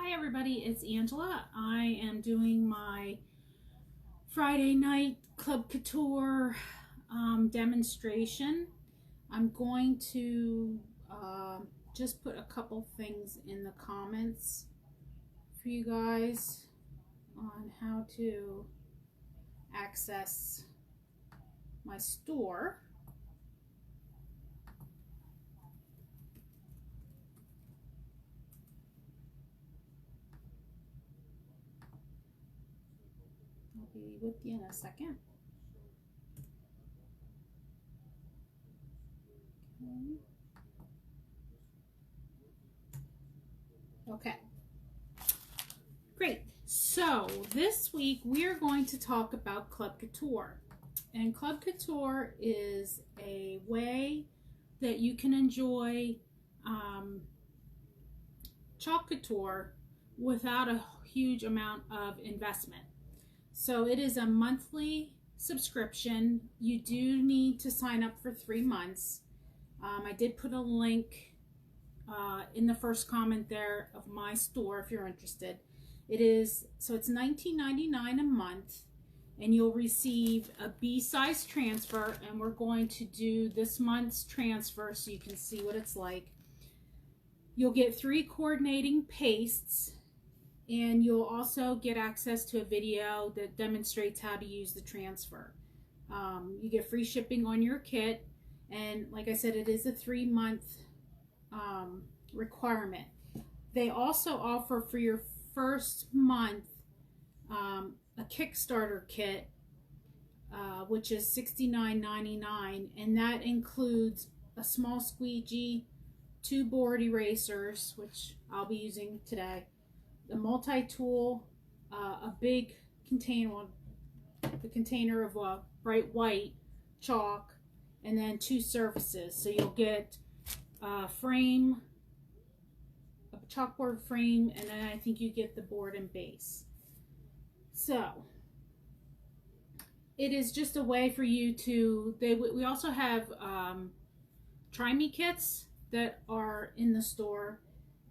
Hi everybody, it's Angela. I am doing my Friday night Club Couture demonstration. I'm going to just put a couple things in the comments for you guys on how to access my store. I'll be with you in a second. Okay. Great. So this week we are going to talk about Club Couture. And Club Couture is a way that you can enjoy chalk couture without a huge amount of investment. So it is a monthly subscription. You do need to sign up for 3 months. I did put a link in the first comment there of my store if you're interested. It's $19.99 a month, and you'll receive a B-size transfer, and we're going to do this month's transfer so you can see what it's like. You'll get 3 coordinating pastes, and you'll also get access to a video that demonstrates how to use the transfer. You get free shipping on your kit, and like I said, it is a 3-month requirement. They also offer for your first month a Kickstarter kit, which is $69.99, and that includes a small squeegee, 2 board erasers, which I'll be using today, a multi-tool, a big container, the container of bright white chalk, and then 2 surfaces. So you'll get a frame, a chalkboard frame, and then I think you get the board and base. So it is just a way for you to, we also have try me kits that are in the store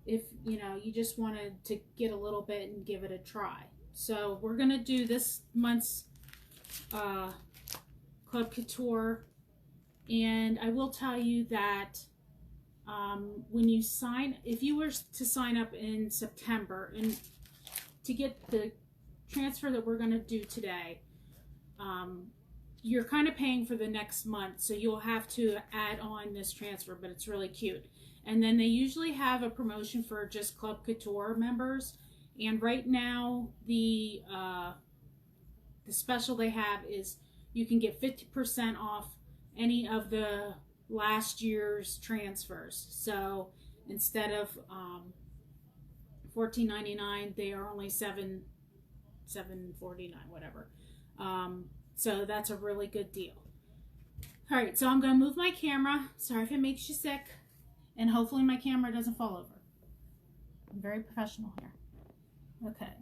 if you just wanted to get a little bit and give it a try. So we're gonna do this month's Club Couture, and I will tell you that when you if you were to sign up in September and to get the transfer that we're going to do today, you're kind of paying for the next month, so you'll have to add on this transfer, but it's really cute. And then they usually have a promotion for just Club Couture members, and right now the special they have is you can get 50% off any of the last year's transfers. So instead of $14.99, they are only $7.49, whatever. So that's a really good deal. All right, so I'm going to move my camera. Sorry if it makes you sick, and hopefully my camera doesn't fall over. I'm very professional here. Okay.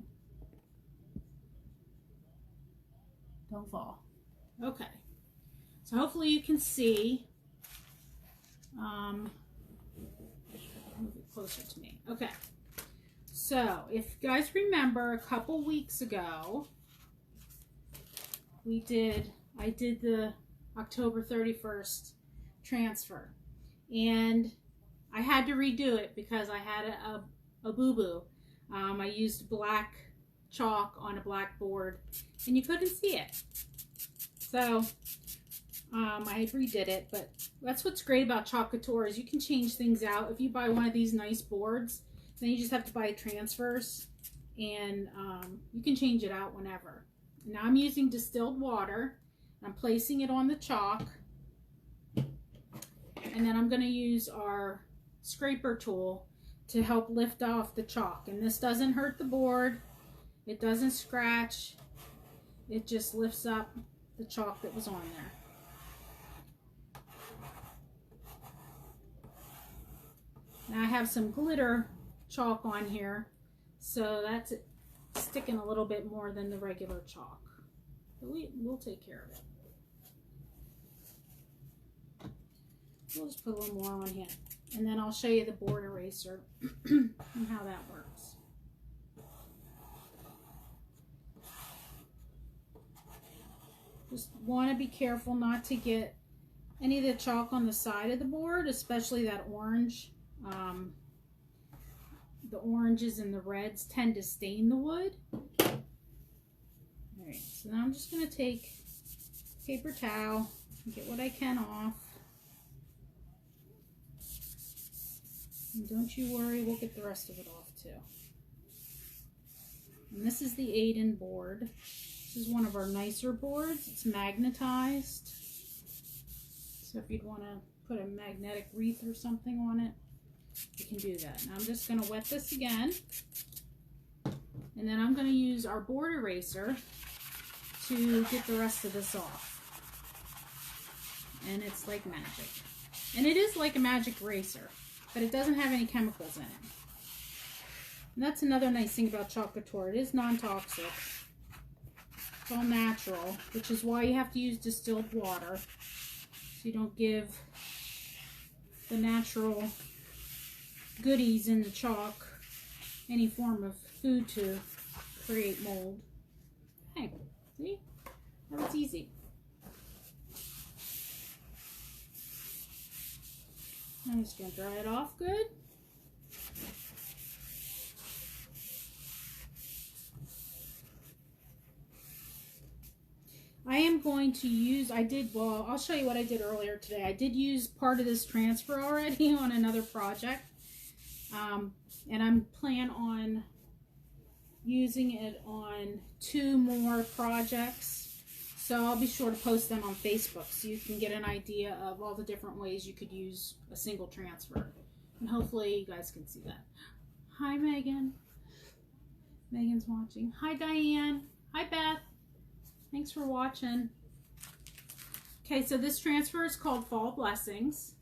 Don't fall. Okay. So hopefully you can see. Move it closer to me. Okay. So if you guys remember, a couple weeks ago, I did the October 31st transfer, and I had to redo it because I had a boo-boo. I used black chalk on a black board, and you couldn't see it. So I redid it, but that's what's great about Chalk Couture is you can change things out. If you buy one of these nice boards, then you just have to buy transfers, and you can change it out whenever. Now I'm using distilled water. I'm placing it on the chalk, and then I'm going to use our scraper tool to help lift off the chalk. And this doesn't hurt the board. It doesn't scratch. It just lifts up the chalk that was on there. Now I have some glitter chalk on here, so that's sticking a little bit more than the regular chalk. But we'll take care of it. We'll just put a little more on here, and then I'll show you the board eraser and how that works. Just want to be careful not to get any of the chalk on the side of the board, especially that orange. The oranges and the reds tend to stain the wood. Alright, so now I'm just going to take paper towel and get what I can off. And don't you worry, we'll get the rest of it off too. And this is the Aiden board. This is one of our nicer boards. It's magnetized. So if you'd want to put a magnetic wreath or something on it, you can do that. Now I'm just going to wet this again. And then I'm going to use our board eraser to get the rest of this off. And it's like magic. And it is like a magic eraser, but it doesn't have any chemicals in it. And that's another nice thing about Club Couture. It is non-toxic. It's all natural, which is why you have to use distilled water. So you don't give the natural goodies in the chalk any form of food to create mold. Okay, see? That was easy. I'm just going to dry it off good. I am going to use, well, I'll show you what I did earlier today. I did use part of this transfer already on another project. And I'm planning on using it on 2 more projects. So I'll be sure to post them on Facebook so you can get an idea of all the different ways you could use a single transfer. And hopefully you guys can see that. Hi, Megan. Megan's watching. Hi, Diane. Hi, Beth. Thanks for watching. Okay, so this transfer is called Fall Blessings.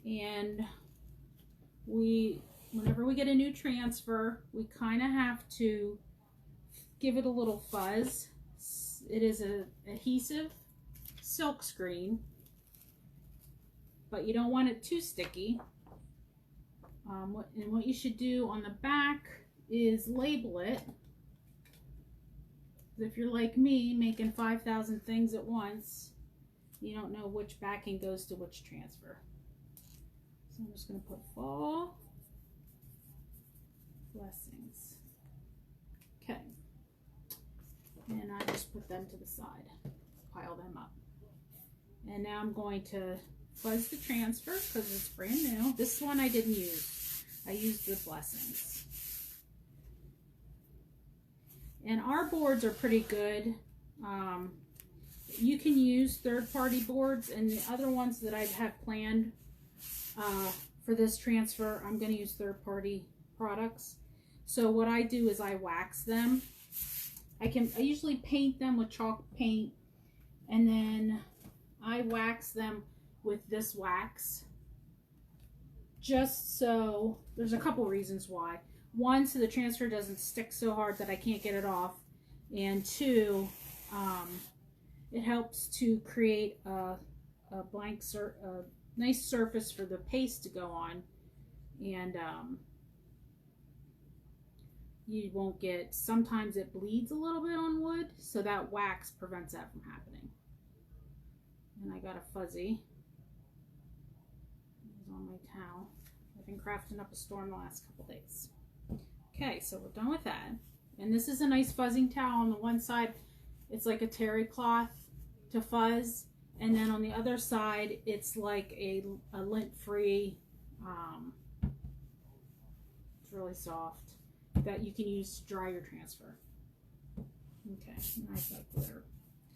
And whenever we get a new transfer, we kind of have to give it a little fuzz. It is an adhesive silk screen, but you don't want it too sticky. And what you should do on the back is label it. If you're like me, making 5,000 things at once, you don't know which backing goes to which transfer. So I'm just going to put Fall Blessings. Okay. And I just put them to the side, pile them up. And now I'm going to fuzz the transfer because it's brand new. This one I didn't use. I used the Blessings. And our boards are pretty good. You can use third-party boards, and the other ones that I have planned for this transfer, I'm going to use third-party products. So what I do is I wax them. I usually paint them with chalk paint, and then I wax them with this wax. Just so, there's a couple reasons why. 1, so the transfer doesn't stick so hard that I can't get it off, and 2, it helps to create a nice surface for the paste to go on, and you won't get, sometimes it bleeds a little bit on wood, so that wax prevents that from happening. And I got a fuzzy. It was on my towel. I've been crafting up a storm the last couple days. Okay, so we're done with that. And this is a nice fuzzing towel. On the one side, it's like a terry cloth to fuzz. And then on the other side, it's like a lint-free, it's really soft, that you can use to dry your transfer. Okay, and I've got glitter.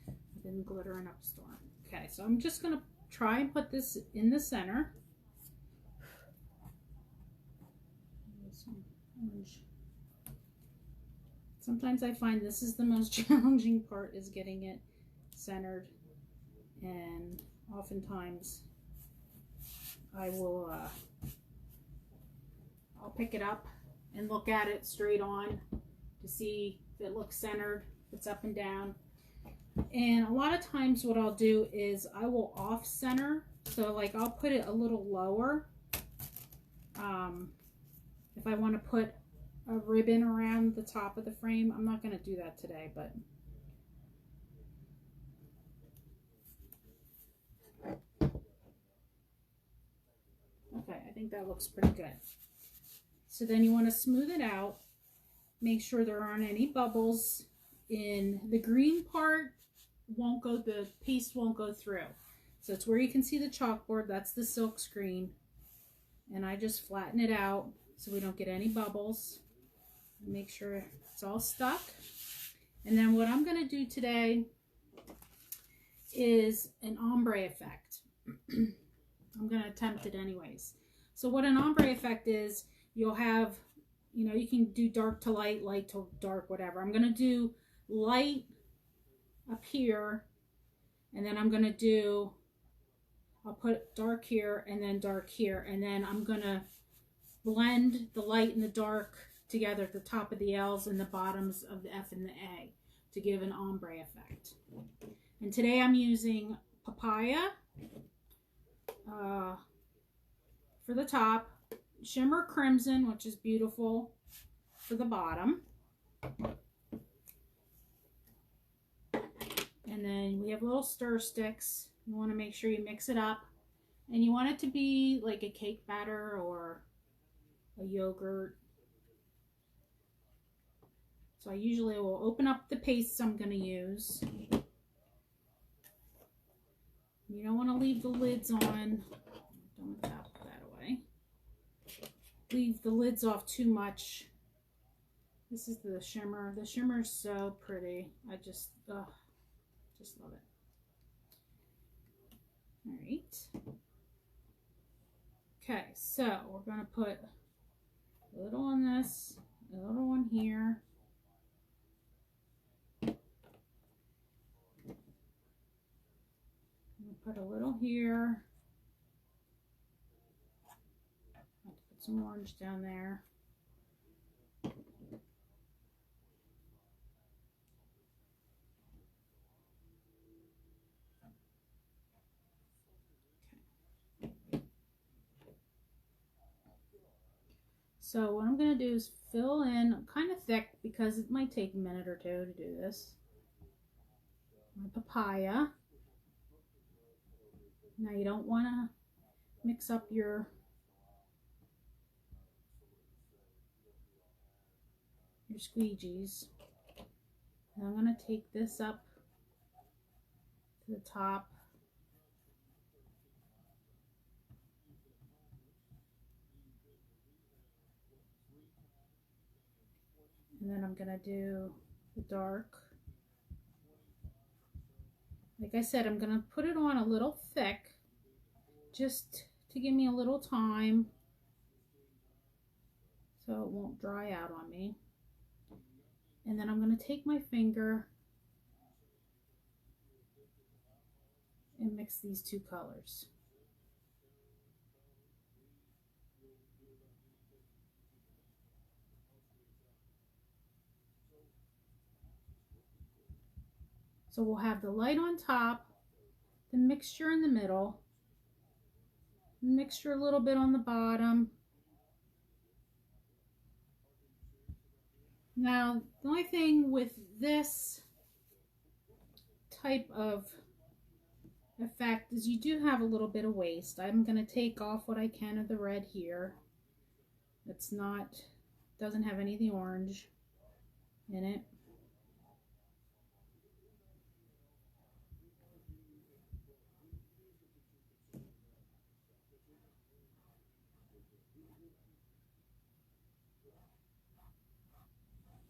I've been glittering up a storm. Okay, so I'm just going to try and put this in the center. Orange. Sometimes I find this is the most challenging part, is getting it centered, and oftentimes I will I'll pick it up and look at it straight on to see if it looks centered, if it's up and down. And a lot of times what I'll do is I will off center, so like I'll put it a little lower if I want to put a ribbon around the top of the frame. I'm not going to do that today, but think that looks pretty good. So then you want to smooth it out. Make sure there aren't any bubbles in the green part. The paste won't go through. So it's where you can see the chalkboard. That's the silk screen. And I just flatten it out so we don't get any bubbles. Make sure it's all stuck. And then what I'm going to do today is an ombre effect. I'm going to attempt it anyways. So what an ombre effect is, you'll have, you can do dark to light, light to dark, whatever. I'm going to do light up here, and then I'm going to do, I'll put dark here and then dark here, and then I'm going to blend the light and the dark together at the top of the L's and the bottoms of the F and the A to give an ombre effect. And today I'm using papaya for the top, shimmer crimson, which is beautiful, for the bottom. And then we have little stir sticks. You want to make sure you mix it up. And you want it to be like a cake batter or a yogurt. So I usually will open up the pastes I'm going to use. You don't want to leave the lids on. Don't tap that away. Leave the lids off too much. This is the shimmer. The shimmer is so pretty. I just love it. All right. Okay, so we're going to put a little on this, a little on here. Put a little here. I'll put some orange down there. Okay. So what I'm going to do is fill in kind of thick because it might take a minute or two to do this. My papaya. Now you don't want to mix up your squeegees. And I'm going to take this up to the top. And then I'm going to do the dark. Like I said, I'm going to put it on a little thick just to give me a little time so it won't dry out on me. And then I'm going to take my finger and mix these two colors. So we'll have the light on top, the mixture in the middle, mixture a little bit on the bottom. Now, the only thing with this type of effect is you do have a little bit of waste. I'm going to take off what I can of the red here. It's not, doesn't have any of the orange in it.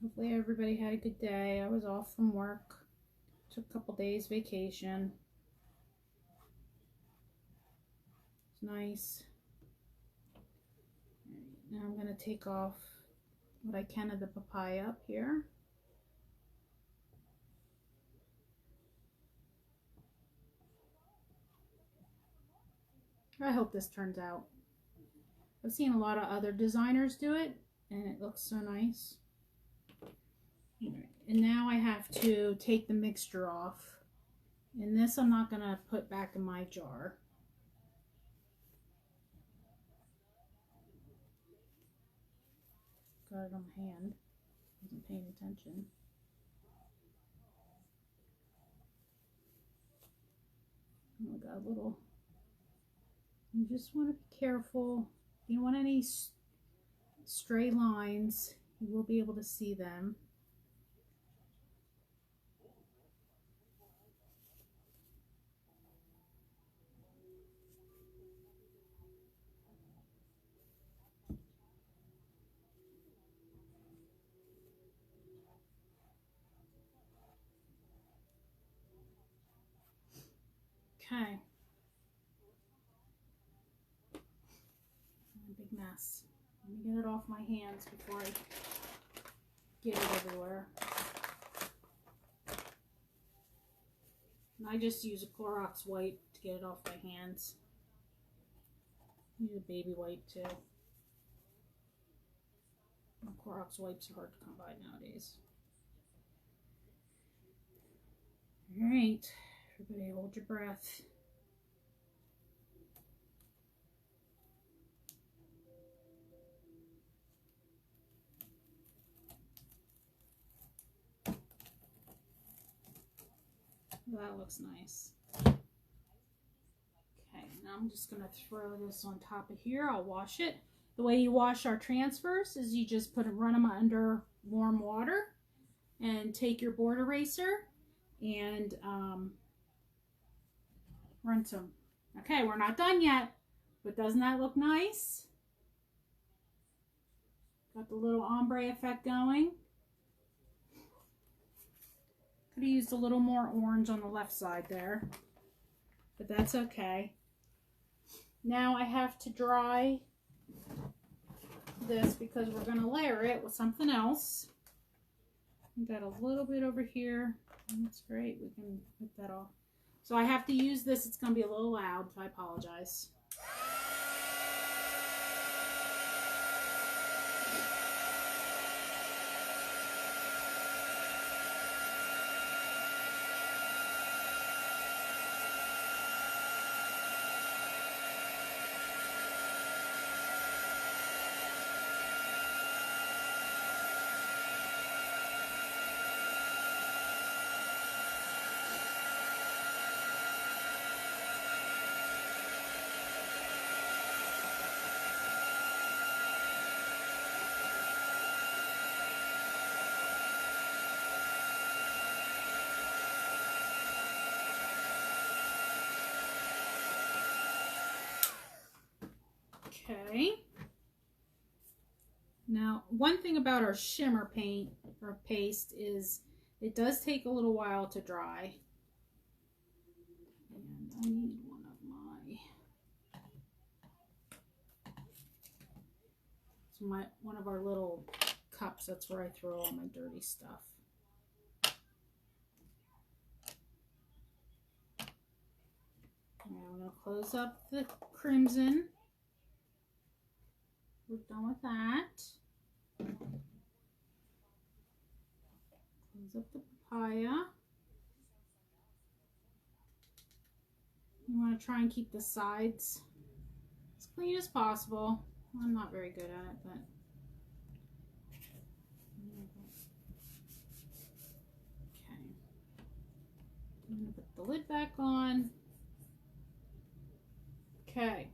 Hopefully everybody had a good day. I was off from work. Took a couple days vacation. It's nice. Now I'm going to take off what I can of the papaya up here. I hope this turns out. I've seen a lot of other designers do it and it looks so nice. And now I have to take the mixture off. And this I'm not going to put back in my jar. Got it on my hand. Wasn't paying attention. Oh, I got a little. You just want to be careful If you don't want any stray lines, you will be able to see them. Okay. A big mess. Let me get it off my hands before I get it everywhere. And I just use a Clorox wipe to get it off my hands. Use a baby wipe too. Clorox wipes are hard to come by nowadays. All right, everybody hold your breath. That looks nice. Okay, now I'm just gonna throw this on top of here. I'll wash it. The way you wash our transfers is you just run them under warm water and take your board eraser and rinse them. Okay, we're not done yet, but doesn't that look nice? Got the little ombre effect going. Could have used a little more orange on the left side there, but that's okay. Now I have to dry this because we're going to layer it with something else. We got a little bit over here. That's great. We can put that off. So I have to use this. It's going to be a little loud, so I apologize. Okay. Now, one thing about our shimmer paint or paste is it does take a little while to dry. And I need one of our little cups. That's where I throw all my dirty stuff. Now I'm going to close up the crimson. We're done with that. Close up the papaya. You want to try and keep the sides as clean as possible. I'm not very good at it, but okay. I'm going to put the lid back on. Okay.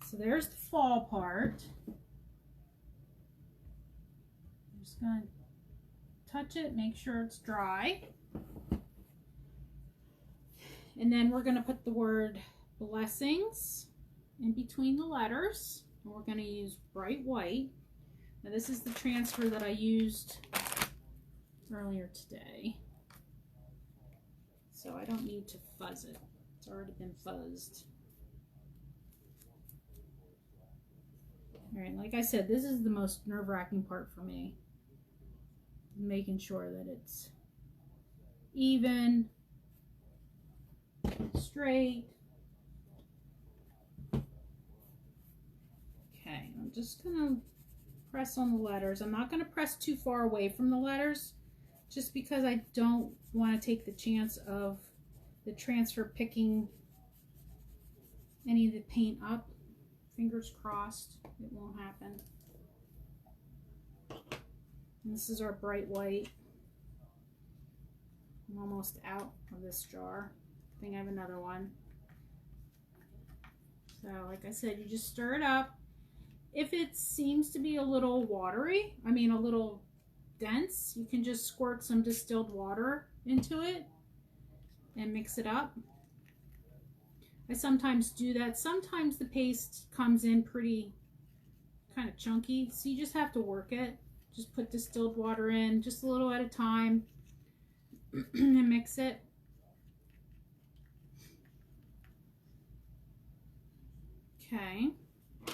So there's the fall part. I'm just going to touch it, make sure it's dry. And then we're going to put the word blessings in between the letters. And we're going to use bright white. Now this is the transfer that I used earlier today. So I don't need to fuzz it. It's already been fuzzed. All right, like I said, this is the most nerve-wracking part for me. Making sure that it's even, straight. Okay, I'm just gonna press on the letters. I'm not gonna press too far away from the letters just because I don't want to take the chance of the transfer picking any of the paint up. Fingers crossed it won't happen. And this is our bright white. I'm almost out of this jar. I think I have another one. So like I said, you just stir it up. If it seems to be a little watery, I mean a little dense, you can just squirt some distilled water into it and mix it up. I sometimes do that. Sometimes the paste comes in pretty kind of chunky, so you just have to work it. Just put distilled water in just a little at a time and mix it. Okay. I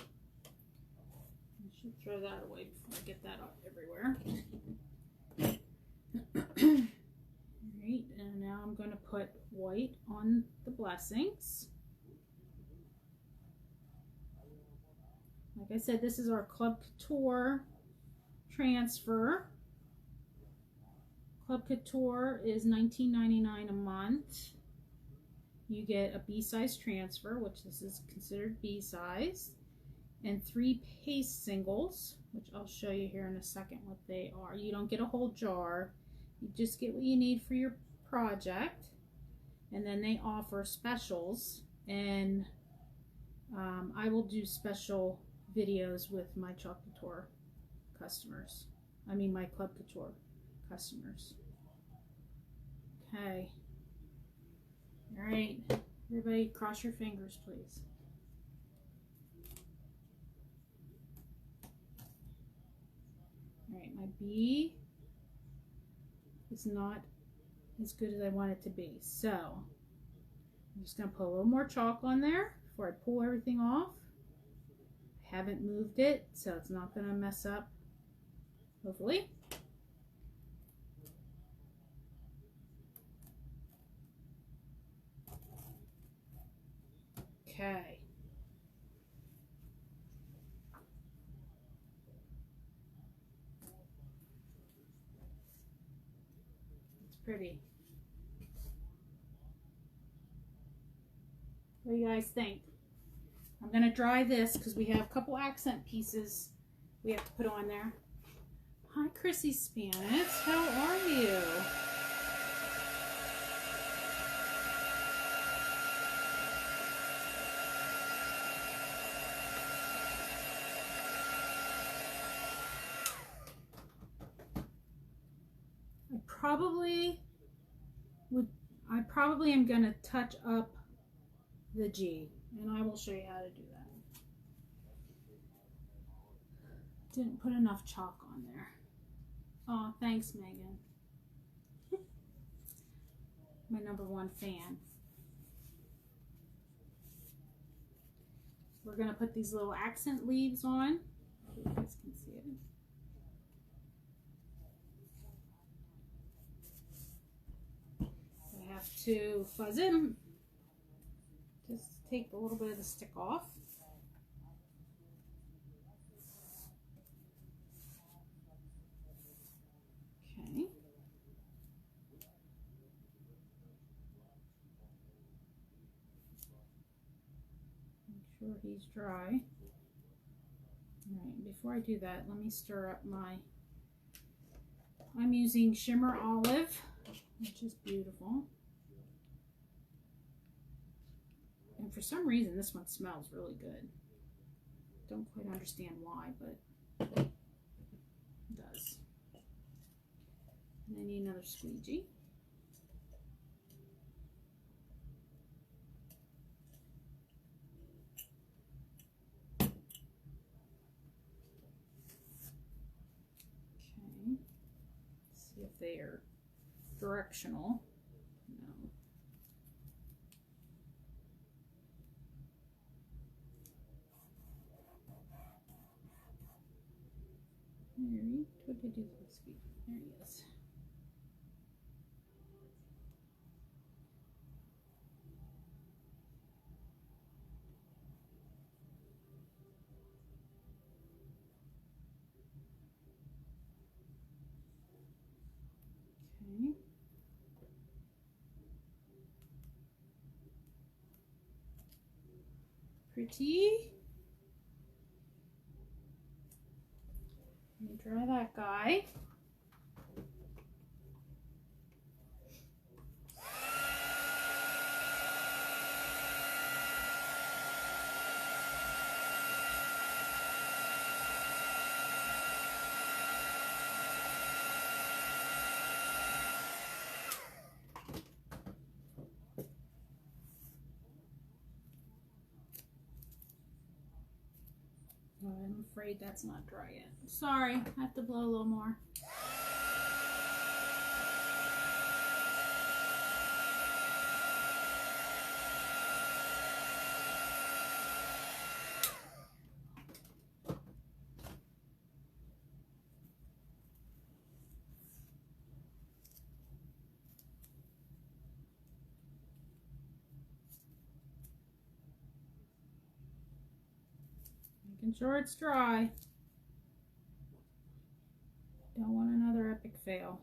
should throw that away before I get that up everywhere. Alright, and now I'm going to put white on the blessings. Like I said, this is our Club Couture transfer. Club Couture is $19.99 a month. You get a B-size transfer, which this is considered B-size, and 3 paste singles, which I'll show you here in a second what they are. You don't get a whole jar. You just get what you need for your project. And then they offer specials, and I will do special videos with my Chalk Couture customers. I mean my Club Couture customers. Okay. All right, everybody cross your fingers, please. All right, my B is not as good as I want it to be. So I'm just gonna put a little more chalk on there before I pull everything off. I haven't moved it, so it's not gonna mess up, hopefully. Okay. It's pretty. What do you guys think? I'm going to dry this because we have a couple accent pieces we have to put on there. Hi, Chrissy Spanish. How are you? I probably am going to touch up the G, and I will show you how to do that. Didn't put enough chalk on there. Oh, thanks, Megan. My #1 fan. We're going to put these little accent leaves on. So you guys can see it. I have to fuzz it. Just take a little bit of the stick off. Okay. Make sure he's dry. Alright, before I do that, let me stir up I'm using Shimmer Olive, which is beautiful. And for some reason, this one smells really good. Don't quite understand why, but it does. And I need another squeegee. Okay. See if they are directional. No. Mary, what did I do with the squeegee? There he is. Okay. Pretty. Let me dry that guy. afraid that's not dry yet. Sorry, I have to blow a little more. Making sure it's dry. Don't want another epic fail.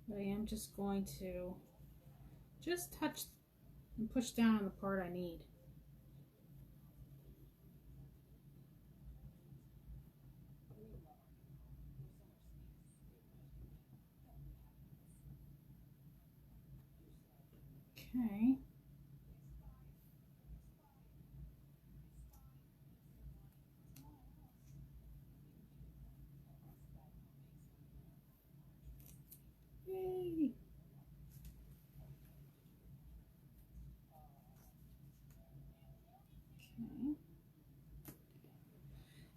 But I am just going to just touch and push down on the part I need. Okay. Yay. Okay.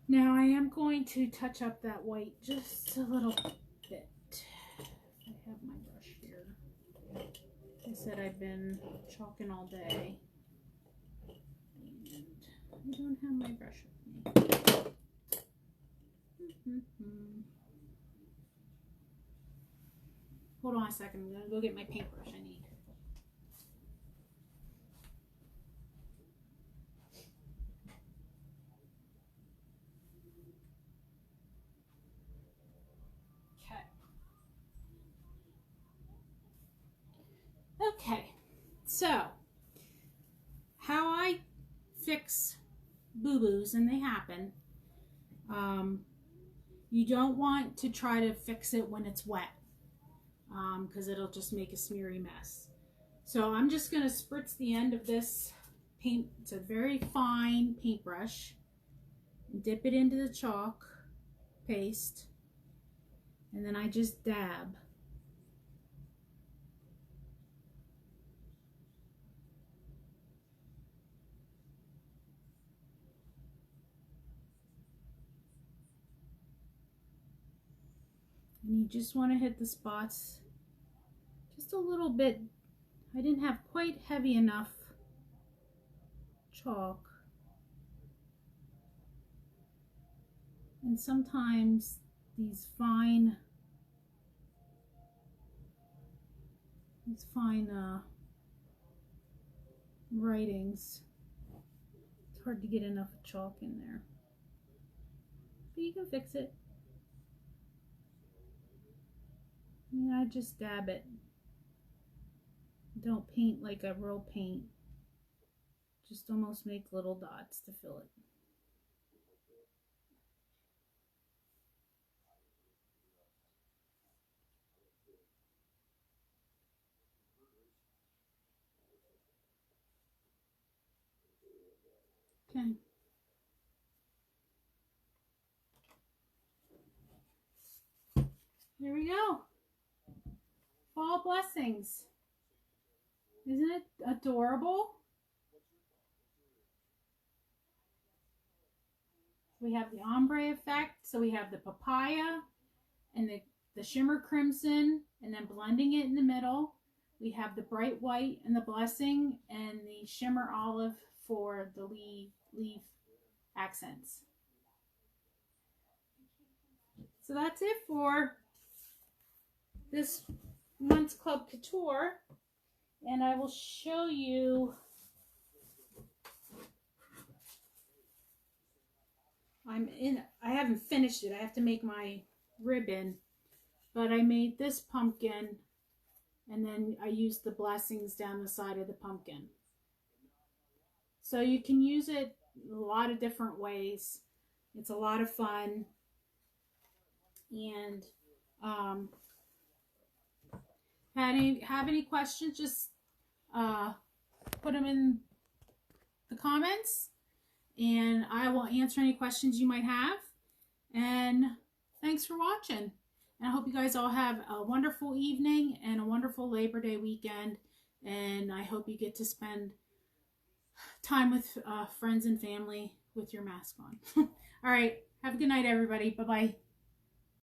Now I am going to touch up that white just a little bit. I have my brush here. I said I've been chalking all day. And I don't have my brush with me. Hold on a second. I'm going to go get my paintbrush I need. Okay, so how I fix boo-boos, and they happen, you don't want to try to fix it when it's wet, because it'll just make a smeary mess. So I'm just going to spritz the end of this paint. It's a very fine paintbrush. Dip it into the chalk paste, and then I just dab. And you just want to hit the spots just a little bit. I didn't have quite heavy enough chalk. And sometimes these fine writings, it's hard to get enough chalk in there. But you can fix it. Yeah, I just dab it. Don't paint like a real paint. Just almost make little dots to fill it. Okay. There we go. Fall blessings. Isn't it adorable? We have the ombre effect. So we have the papaya and the shimmer crimson, and then blending it in the middle. We have the bright white and the blessing, and the shimmer olive for the leaf accents. So that's it for this month's Club Couture, and I will show you. I haven't finished it. I have to make my ribbon, but I made this pumpkin, and then I used the blessings down the side of the pumpkin. So you can use it a lot of different ways. It's a lot of fun. And have any questions, just put them in the comments, and I will answer any questions you might have. And thanks for watching. And I hope you guys all have a wonderful evening and a wonderful Labor Day weekend. And I hope you get to spend time with friends and family with your mask on. All right. Have a good night, everybody. Bye-bye.